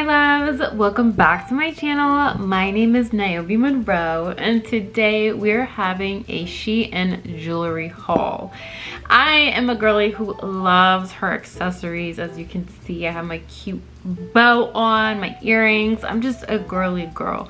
loves, welcome back to my channel. My name is Nioby Monroe and today we're having a Shein jewelry haul. I am a girly who loves her accessories. As you can see, I have my cute bow on, my earrings. I'm just a girly girl.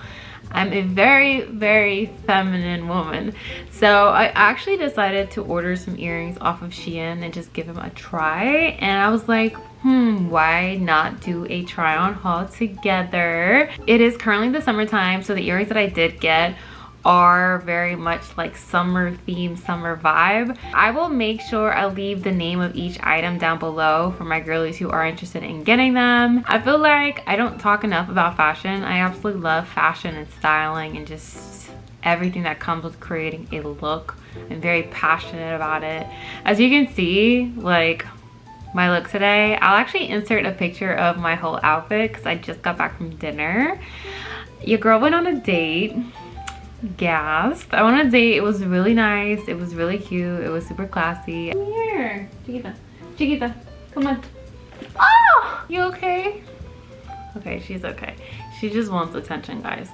I'm a very feminine woman. So I actually decided to order some earrings off of Shein and just give them a try. And I was like, why not do a try on haul together? It is currently the summertime, so the earrings that I did get are very much like summer theme, summer vibe. I will make sure I leave the name of each item down below for my girlies who are interested in getting them. I feel like I don't talk enough about fashion. I absolutely love fashion and styling and just everything that comes with creating a look. I'm very passionate about it. As you can see, like my look today, I'll actually insert a picture of my whole outfit because I just got back from dinner. Your girl went on a date. Gasped. I went on a date. It was really nice. It was really cute. It was super classy. Come here, Chiquita. Chiquita, come on. Oh, you okay? Okay, she's okay. She just wants attention, guys.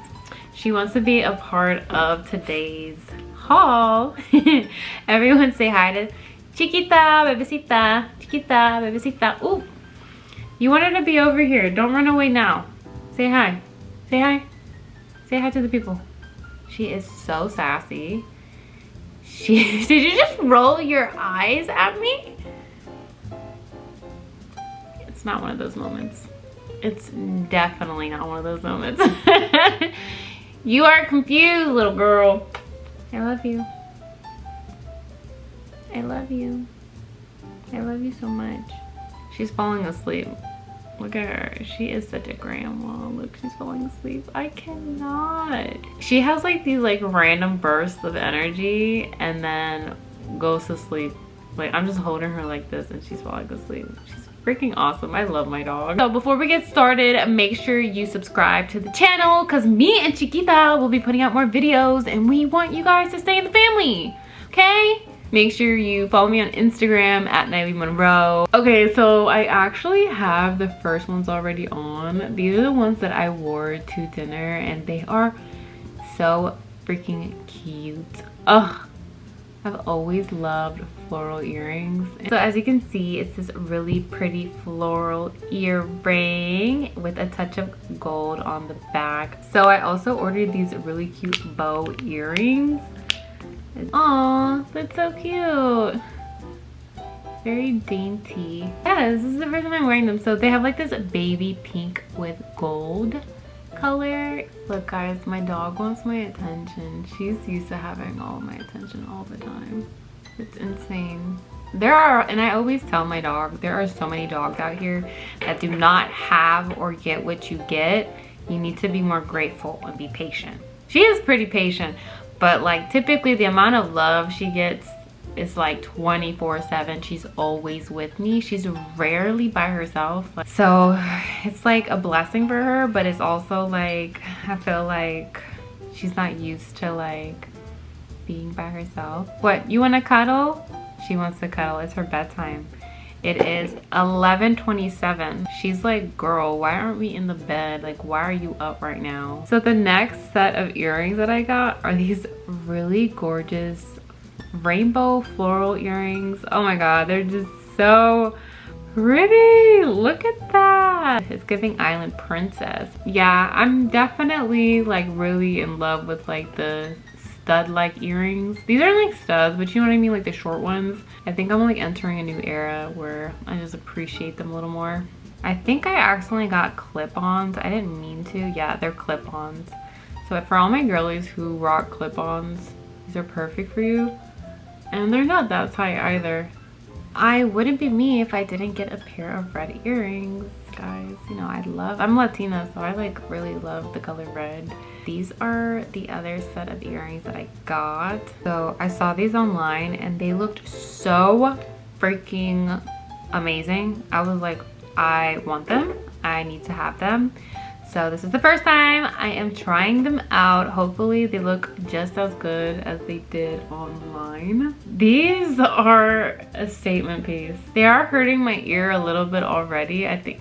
She wants to be a part of today's haul. Everyone say hi to Chiquita, bebecita. Chiquita, bebecita. Ooh, you want her to be over here. Don't run away now. Say hi. Say hi. Say hi to the people. She is so sassy. Did you just roll your eyes at me? It's not one of those moments. It's definitely not one of those moments. You are confused, little girl. I love you. I love you. I love you so much. She's falling asleep. Look at her. She is such a grandma. Look, she's falling asleep. I cannot. She has like these like random bursts of energy and then goes to sleep. Like I'm just holding her like this and she's falling asleep. She's freaking awesome. I love my dog. So before we get started, make sure you subscribe to the channel because me and Chiquita will be putting out more videos and we want you guys to stay in the family. Okay? Make sure you follow me on Instagram at Nioby Monroe. Okay, so I actually have the first ones already on. These are the ones that I wore to dinner and they are so freaking cute. Ugh, I've always loved floral earrings. So as you can see, it's this really pretty floral earring with a touch of gold on the back. So I also ordered these really cute bow earrings. Aw, that's so cute. Very dainty. Yeah, this is the first time I'm wearing them. So they have like this baby pink with gold color. Look guys, my dog wants my attention. She's used to having all my attention all the time. It's insane. And I always tell my dog, there are so many dogs out here that do not have or get what you get. You need to be more grateful and be patient. She is pretty patient. But like typically the amount of love she gets is like 24/7. She's always with me. She's rarely by herself. So it's like a blessing for her, but it's also like, I feel like she's not used to like being by herself. What, you wanna cuddle? She wants to cuddle. It's her bedtime. It is 11:27. She's like, girl, why aren't we in the bed? Like, why are you up right now? So the next set of earrings that I got are these really gorgeous rainbow floral earrings. Oh my God, they're just so pretty. Look at that. It's giving island princess. Yeah, I'm definitely like really in love with like the stud-like earrings. These aren't like studs, but you know what I mean, like the short ones. I think I'm like entering a new era where I just appreciate them a little more. I think I accidentally got clip-ons. I didn't mean to. Yeah, they're clip-ons. So for all my girlies who rock clip-ons, these are perfect for you. And they're not that tight either. I wouldn't be me if I didn't get a pair of red earrings, guys. You know, I'm Latina, so I like really love the color red. These are the other set of earrings that I got. So I saw these online and they looked so freaking amazing. I was like, I want them. I need to have them. So this is the first time I am trying them out. Hopefully they look just as good as they did online. These are a statement piece. They are hurting my ear a little bit already. I think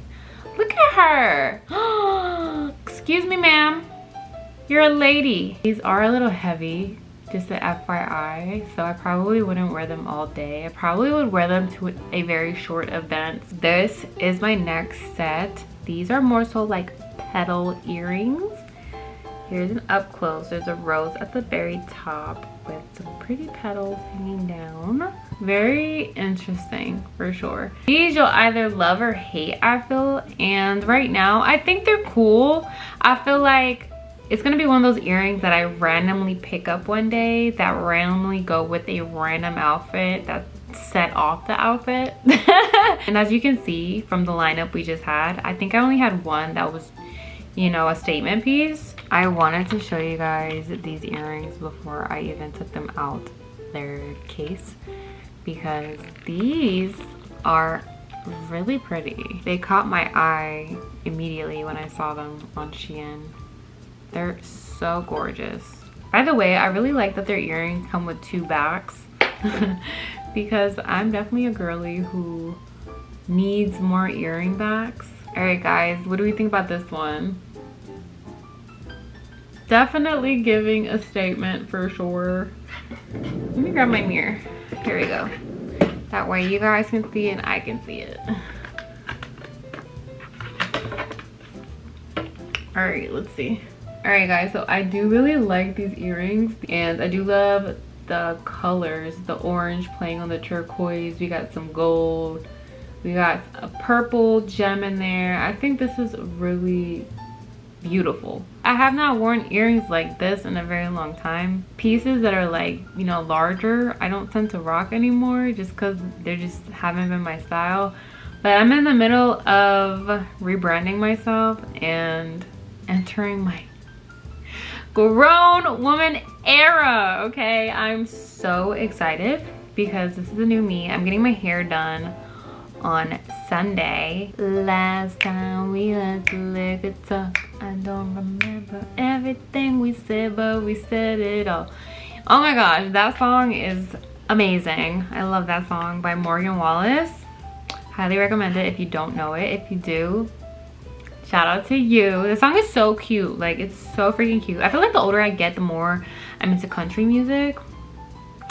Look at her. Excuse me, ma'am. You're a lady. These are a little heavy, just an FYI. So I probably wouldn't wear them all day. I probably would wear them to a very short event. This is my next set. These are more so like petal earrings. Here's an up close. There's a rose at the very top with some pretty petals hanging down. Very interesting for sure. These you'll either love or hate, I feel. And right now, I think they're cool. I feel like it's gonna be one of those earrings that I randomly pick up one day that randomly go with a random outfit that set off the outfit. And as you can see from the lineup we just had, I think I only had one that was, you know, a statement piece. I wanted to show you guys these earrings before I even took them out their case because these are really pretty. They caught my eye immediately when I saw them on Shein. They're so gorgeous. By the way, I really like that their earrings come with 2 backs because I'm definitely a girly who needs more earring backs. All right guys, what do we think about this one? Definitely giving a statement for sure. Let me grab my mirror. Here we go. That way you guys can see it and I can see it. All right, let's see. All right guys, so I do really like these earrings and I do love the colors, the orange playing on the turquoise. We got some gold. We got a purple gem in there. I think this is really beautiful. I have not worn earrings like this in a very long time. Pieces that are like, you know, larger, I don't tend to rock anymore just because they just haven't been my style. But I'm in the middle of rebranding myself and entering my grown woman era, okay? I'm so excited because this is the new me. I'm getting my hair done on Sunday. Last time we let the liquor talk, I don't remember everything we said, but we said it all. Oh my gosh, that song is amazing. I love that song by Morgan Wallace. Highly recommend it if you don't know it. If you do, shout out to you. The song is so cute. Like, it's so freaking cute. I feel like the older I get, the more I'm into country music.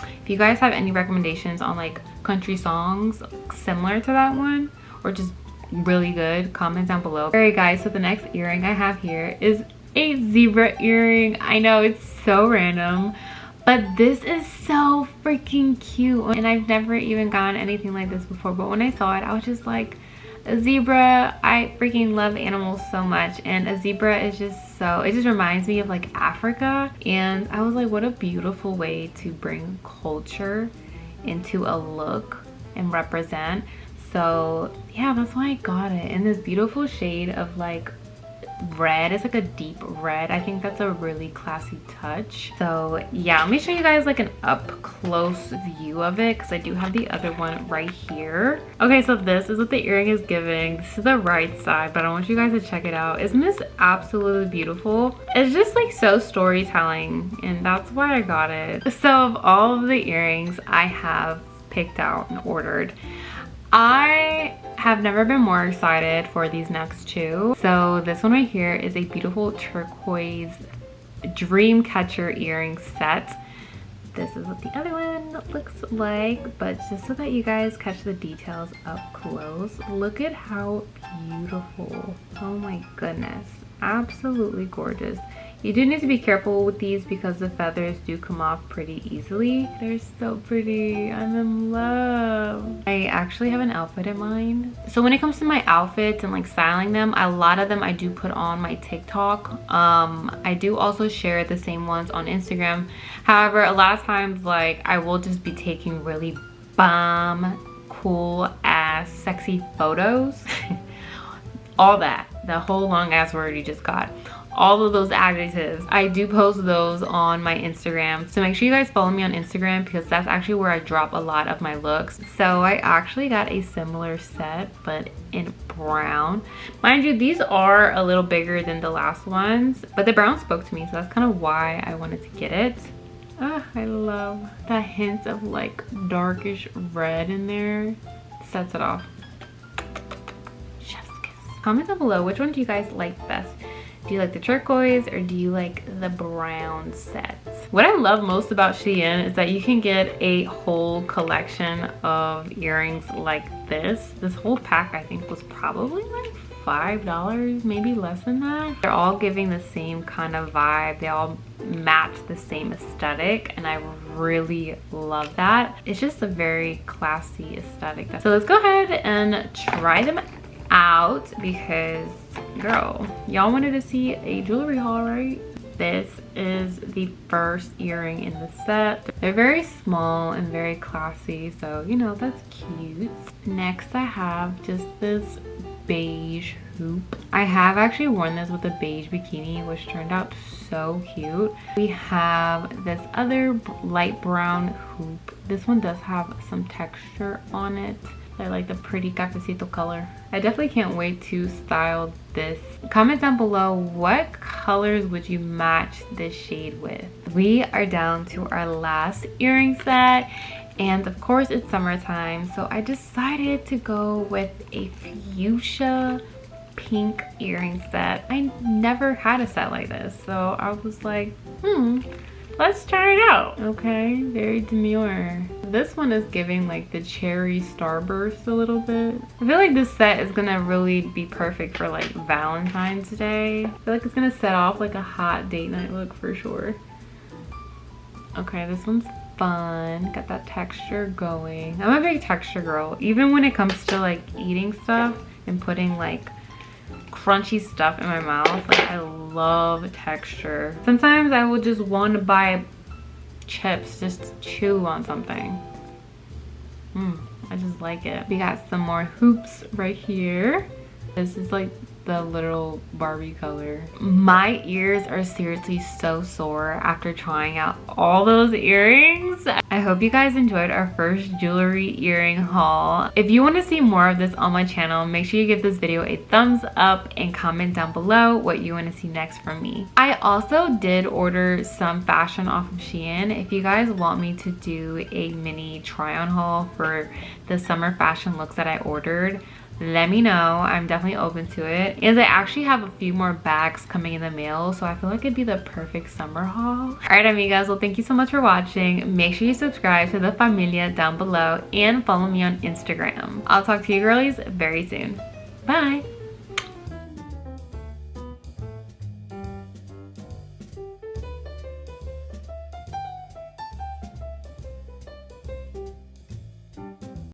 If you guys have any recommendations on like country songs similar to that one or just really good, comment down below. All right guys, so the next earring I have here is a zebra earring. I know it's so random, but this is so freaking cute and I've never even gotten anything like this before. But when I saw it, I was just like, a zebra, I freaking love animals so much, and a zebra is just so, it just reminds me of like Africa, and I was like, what a beautiful way to bring culture into a look and represent. So yeah, that's why I got it in this beautiful shade of like red. It's like a deep red. I think that's a really classy touch. So yeah, let me show you guys like an up close view of it because I do have the other one right here. Okay, so this is what the earring is giving. This is the right side, but I want you guys to check it out. Isn't this absolutely beautiful? It's just like so storytelling, and that's why I got it. So of all of the earrings I have picked out and ordered, I have never been more excited for these next 2. So this one right here is a beautiful turquoise dream catcher earring set. This is what the other one looks like, but just so that you guys catch the details up close, look at how beautiful. Oh my goodness, absolutely gorgeous. You do need to be careful with these because the feathers do come off pretty easily. They're so pretty. I'm in love. I actually have an outfit in mind. So when it comes to my outfits and like styling them, a lot of them I do put on my TikTok. I do also share the same ones on Instagram. However, a lot of times like I will just be taking really bomb, cool ass, sexy photos. All that. The whole long ass word you just got. All of those adjectives, I do post those on my Instagram, so make sure you guys follow me on Instagram because that's actually where I drop a lot of my looks. So I actually got a similar set but in brown. Mind you, these are a little bigger than the last ones, but the brown spoke to me, so that's kind of why I wanted to get it. I love that hint of like darkish red in there. Sets it off. Chef's kiss. Comment down below, which one do you guys like best? Do you like the turquoise or do you like the brown sets? What I love most about Shein is that you can get a whole collection of earrings like this. This whole pack I think was probably like $5, maybe less than that. They're all giving the same kind of vibe. They all match the same aesthetic and I really love that. It's just a very classy aesthetic. So let's go ahead and try them out because girl, y'all wanted to see a jewelry haul, right? This is the first earring in the set. They're very small and very classy, so you know, that's cute. Next I have just this beige hoop. I have actually worn this with a beige bikini, which turned out so cute. We have this other light brown hoop. This one does have some texture on it. I like the pretty cafecito color. I definitely can't wait to style this. Comment down below, what colors would you match this shade with? We are down to our last earring set, and of course it's summertime, so I decided to go with a fuchsia pink earring set. I never had a set like this, so I was like, let's try it out. Okay, very demure. This one is giving like the cherry starburst a little bit. I feel like this set is gonna really be perfect for like Valentine's Day. I feel like it's gonna set off like a hot date night look for sure. Okay, this one's fun. Got that texture going. I'm a big texture girl. Even when it comes to like eating stuff and putting like crunchy stuff in my mouth, like I love texture. Sometimes I will just want to buy chips just to chew on something. I just like it. We got some more hoops right here. This is like the literal Barbie color. My ears are seriously so sore after trying out all those earrings. I hope you guys enjoyed our first jewelry earring haul. If you want to see more of this on my channel, make sure you give this video a thumbs up and comment down below what you want to see next from me. I also did order some fashion off of Shein. If you guys want me to do a mini try on haul for the summer fashion looks that I ordered, let me know. I'm definitely open to it. And I actually have a few more bags coming in the mail, so I feel like it'd be the perfect summer haul. All right, amigas, well, thank you so much for watching. Make sure you subscribe to the familia down below and follow me on Instagram. I'll talk to you girlies very soon. Bye.